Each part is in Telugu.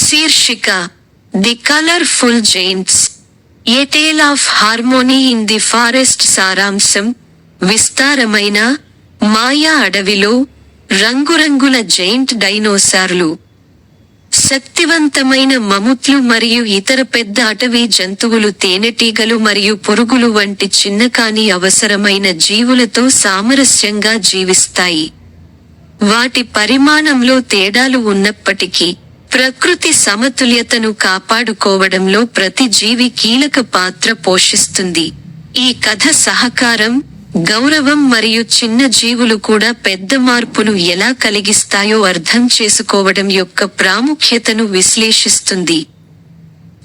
శీర్షిక the colourful giants, a tale of harmony in the forest. సారాంశం: విస్తారమైన, మాయా అడవిలో రంగురంగుల జైంట్ డైనోసార్లు, శక్తివంతమైన మముత్లు మరియు ఇతర పెద్ద అటవీ జంతువులు తేనెటీగలు మరియు పురుగులు వంటి చిన్న కాని అవసరమైన జీవులతో సామరస్యంగా జీవిస్తాయి. వాటి పరిమాణంలో తేడాలు ఉన్నప్పటికీ, ప్రకృతి సమతుల్యతను కాపాడుకోవడంలో ప్రతి జీవి కీలక పాత్ర పోషిస్తుంది. ఈ కథ సహకారం, గౌరవం మరియు చిన్న జీవులు కూడా పెద్ద మార్పును ఎలా కలిగిస్తాయో అర్థం చేసుకోవడం యొక్క ప్రాముఖ్యతను విశ్లేషిస్తుంది.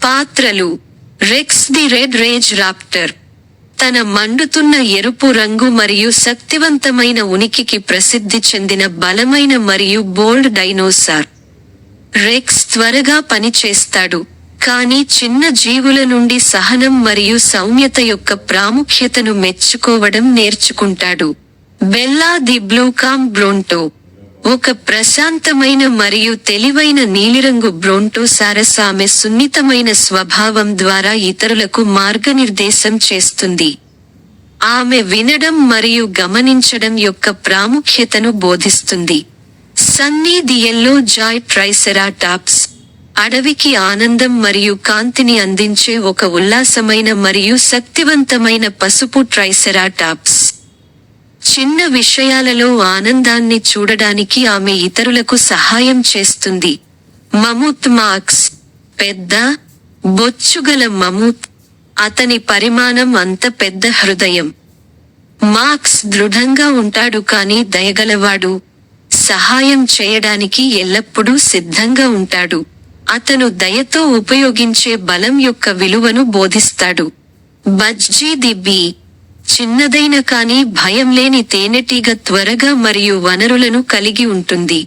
పాత్రలు: Rex the red rage raptor, తన మండుతున్న ఎరుపు రంగు మరియు శక్తివంతమైన ఉనికికి ప్రసిద్ధి చెందిన బలమైన మరియు బోల్డ్ డైనోసార్. రెక్స్ త్వరగా పనిచేస్తాడు, కానీ చిన్న జీవుల నుండి సహనం మరియు సౌమ్యత యొక్క ప్రాముఖ్యతను మెచ్చుకోవడం నేర్చుకుంటాడు. బెల్లా ది బ్లూకామ్ బ్రోంటో, ఒక ప్రశాంతమైన మరియు తెలివైన నీలిరంగు బ్రోంటోసారస్. ఆమె సున్నితమైన స్వభావం ద్వారా ఇతరులకు మార్గనిర్దేశం చేస్తుంది. ఆమె వినడం మరియు గమనించడం యొక్క ప్రాముఖ్యతను బోధిస్తుంది. Sunny the yellow Joy triceratops, అడవికి ఆనందం మరియు కాంతిని అందించే ఒక ఉల్లాసమైన మరియు శక్తివంతమైన పసుపు ట్రైసెరాటాప్స్. చిన్న విషయాలలో ఆనందాన్ని చూడడానికి ఆమె ఇతరులకు సహాయం చేస్తుంది. మముత్ మాక్స్, పెద్ద, బొచ్చుగల మముత్. అతని పరిమాణం అంత పెద్ద హృదయం. మాక్స్ దృఢంగా ఉంటాడు కానీ దయగలవాడు, సహాయం చేయడానికి ఎల్లప్పుడూ సిద్ధంగా ఉంటాడు. అతను దయతో ఉపయోగించే బలం యొక్క విలువను బోధిస్తాడు. బజ్జీ ది బీ, చిన్నదైన కానీ భయం లేని తేనెటీగ త్వరగా మరియు వనరులను కలిగి ఉంటుంది.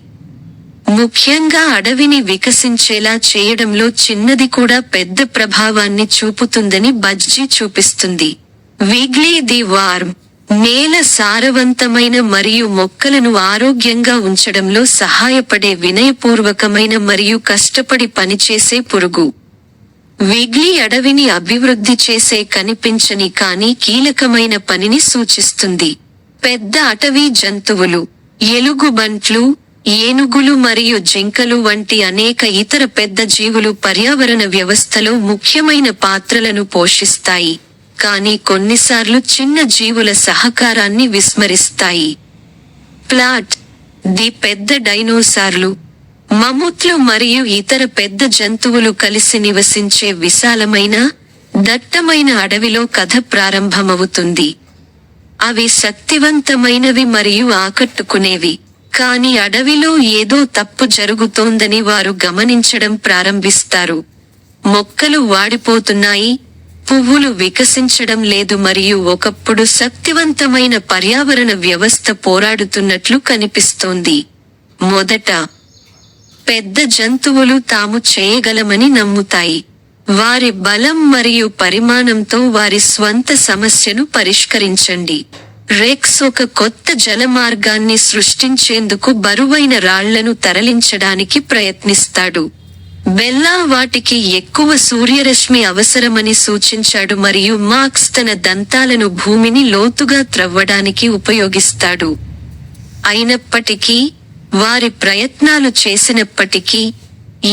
ముఖ్యంగా అడవిని వికసించేలా చేయడంలో చిన్నది కూడా పెద్ద ప్రభావాన్ని చూపుతుందని బజ్జీ చూపిస్తుంది. విగ్లీ ది వార్మ్, నేల సారవంతమైన మరియు మొక్కలను ఆరోగ్యంగా ఉంచడంలో సహాయపడే వినయపూర్వకమైన మరియు కష్టపడి పనిచేసే పురుగు. విగ్లీ అడవిని అభివృద్ధి చేసే కనిపించని కానీ కీలకమైన పనిని సూచిస్తుంది. పెద్ద అటవీ జంతువులు: ఎలుగుబంట్లు, ఏనుగులు మరియు జింకలు వంటి అనేక ఇతర పెద్ద జీవులు పర్యావరణ వ్యవస్థలో ముఖ్యమైన పాత్రలను పోషిస్తాయి, కానీ కొన్నిసార్లు చిన్న జీవుల సహకారాన్ని విస్మరిస్తాయి. ప్లాట్ ది పెద్ద డైనోసార్లు, మముత్లు మరియు ఇతర పెద్ద జంతువులు కలిసి నివసించే విశాలమైన, దట్టమైన అడవిలో కథ ప్రారంభమవుతుంది. అవి శక్తివంతమైనవి మరియు ఆకట్టుకునేవి, కానీ అడవిలో ఏదో తప్పు జరుగుతోందని వారు గమనించడం ప్రారంభిస్తారు. మొక్కలు వాడిపోతున్నాయి, పువ్వులు వికసించడం లేదు మరియు ఒకప్పుడు శక్తివంతమైన పర్యావరణ వ్యవస్థ పోరాడుతున్నట్లు కనిపిస్తోంది. మొదట, పెద్ద జంతువులు తాము చేయగలమని నమ్ముతాయి. వారి బలం మరియు పరిమాణంతో వారి స్వంత సమస్యను పరిష్కరించండి. రెక్స్ ఒక కొత్త జలమార్గాన్ని సృష్టించేందుకు బరువైన రాళ్లను తరలించడానికి ప్రయత్నిస్తాడు. బెల్లా వాటికి ఎక్కువ సూర్యరశ్మి అవసరమని సూచించాడు మరియు మాక్స్ తన దంతాలను భూమిని లోతుగా త్రవ్వడానికి ఉపయోగిస్తాడు. అయినప్పటికీ, వారి ప్రయత్నాలు చేసినప్పటికీ,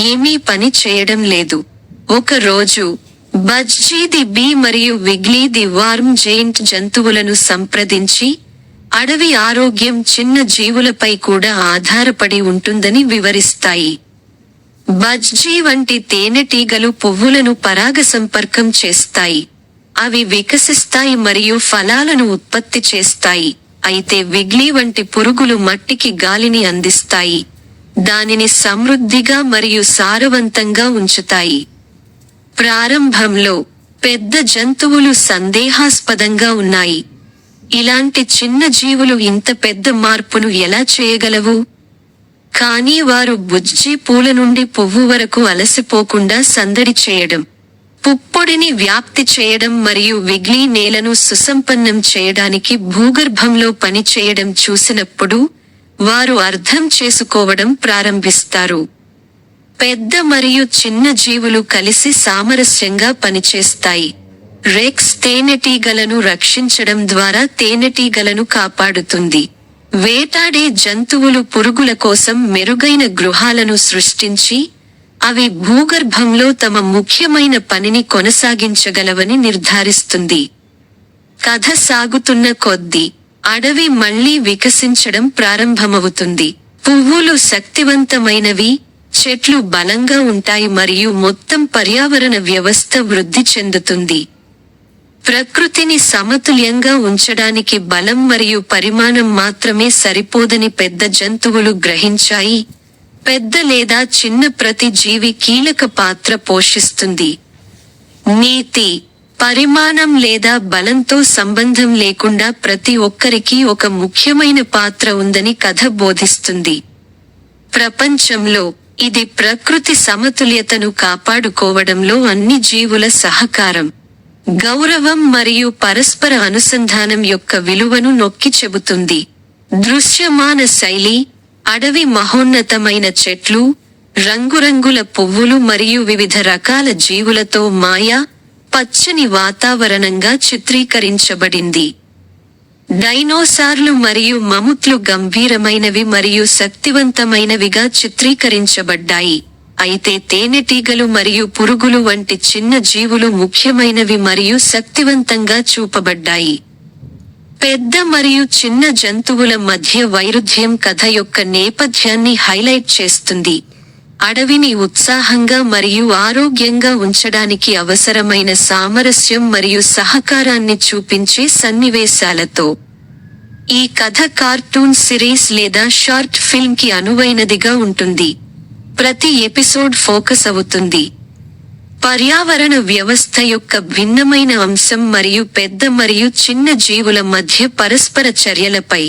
ఏమీ పని చేయడం లేదు. ఒక రోజు, బజ్జీ ది బీ మరియు విగ్లీ ది వార్మ్ జైంట్ జంతువులను సంప్రదించి, అడవి ఆరోగ్యం చిన్న జీవులపై కూడా ఆధారపడి ఉంటుందని వివరిస్తాయి. బజ్జీ వంటి తేనెటీగలు పువ్వులను పరాగసంపర్కం చేస్తాయి. అవి వికసిస్తాయి మరియు ఫలాలను ఉత్పత్తి చేస్తాయి. అయితే విగ్లీ వంటి పురుగులు మట్టికి గాలిని అందిస్తాయి, దానిని సమృద్ధిగా మరియు సారవంతంగా ఉంచుతాయి. ప్రారంభంలో, పెద్ద జంతువులు సందేహాస్పదంగా ఉన్నాయి. ఇలాంటి చిన్న జీవులు ఇంత పెద్ద మార్పును ఎలా చేయగలవు? కానీ వారు బుజ్జి పూల నుండి పువ్వు వరకు అలసిపోకుండా సందడి చేయడం, పుప్పొడిని వ్యాప్తి చేయడం మరియు విగ్లీ నేలను సుసంపన్నం చేయడానికి భూగర్భంలో పనిచేయడం చూసినప్పుడు, వారు అర్థం చేసుకోవడం ప్రారంభిస్తారు. పెద్ద మరియు చిన్న జీవులు కలిసి సామరస్యంగా పనిచేస్తాయి. రెక్స్ తేనెటీగలను రక్షించడం ద్వారా తేనెటీగలను కాపాడుతుంది. వేటాడే జంతువులు పురుగుల కోసం మెరుగైన గృహాలను సృష్టించి, అవి భూగర్భంలో తమ ముఖ్యమైన పనిని కొనసాగించగలవని నిర్ధారిస్తుంది. కథ సాగుతున్న కొద్దీ, అడవి మళ్లీ వికసించడం ప్రారంభమవుతుంది. పువ్వులు శక్తివంతమైనవి, చెట్లు బలంగా ఉంటాయి మరియు మొత్తం పర్యావరణ వ్యవస్థ వృద్ధి చెందుతుంది. ప్రకృతిని సమతుల్యంగా ఉంచడానికి బలం మరియు పరిమాణం మాత్రమే సరిపోదని పెద్ద జంతువులు గ్రహించాయి. పెద్ద లేదా చిన్న ప్రతి జీవి కీలక పాత్ర పోషిస్తుంది. నీతి: పరిమాణం లేదా బలంతో సంబంధం లేకుండా ప్రతి ఒక్కరికి ఒక ముఖ్యమైన పాత్ర ఉందని కథ బోధిస్తుంది. ప్రపంచంలో, ఇది ప్రకృతి సమతుల్యతను కాపాడుకోవడంలో అన్ని జీవుల సహకారం, గౌరవం మరియు పరస్పర అనుసంధానం యొక్క విలువను నొక్కి చెబుతుంది. దృశ్యమాన శైలి: అడవి మహోన్నతమైన చెట్లు, రంగురంగుల పువ్వులు మరియు వివిధ రకాల జీవులతో పచ్చని వాతావరణంగా చిత్రీకరించబడింది. డైనోసార్లు మరియు మముత్లు గంభీరమైనవి మరియు శక్తివంతమైనవిగా చిత్రీకరించబడ్డాయి, అయితే తేనెటీగలు మరియు పురుగులు వంటి చిన్న జీవులు ముఖ్యమైనవి మరియు శక్తివంతంగా చూపబడ్డాయి. పెద్ద మరియు చిన్న జంతువుల మధ్య వైరుధ్యం కథ యొక్క నేపథ్యాన్ని హైలైట్ చేస్తుంది. అడవిని ఉత్సాహంగా మరియు ఆరోగ్యంగా ఉంచడానికి అవసరమైన సామరస్యం మరియు సహకారాన్ని చూపించే సన్నివేశాలతో. ఈ కథ కార్టూన్ సిరీస్ లేదా షార్ట్ ఫిల్మ్ కి అనువైనదిగా ఉంటుంది. ప్రతి ఎపిసోడ్ ఫోకస్ అవుతుంది పర్యావరణ వ్యవస్థ యొక్క భిన్నమైన అంశం మరియు పెద్ద మరియు చిన్న జీవుల మధ్య పరస్పర చర్యలపై.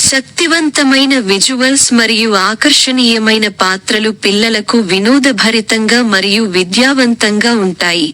శక్తివంతమైన విజువల్స్ మరియు ఆకర్షణీయమైన పాత్రలు పిల్లలకు వినోదభరితంగా మరియు విద్యావంతంగా ఉంటాయి.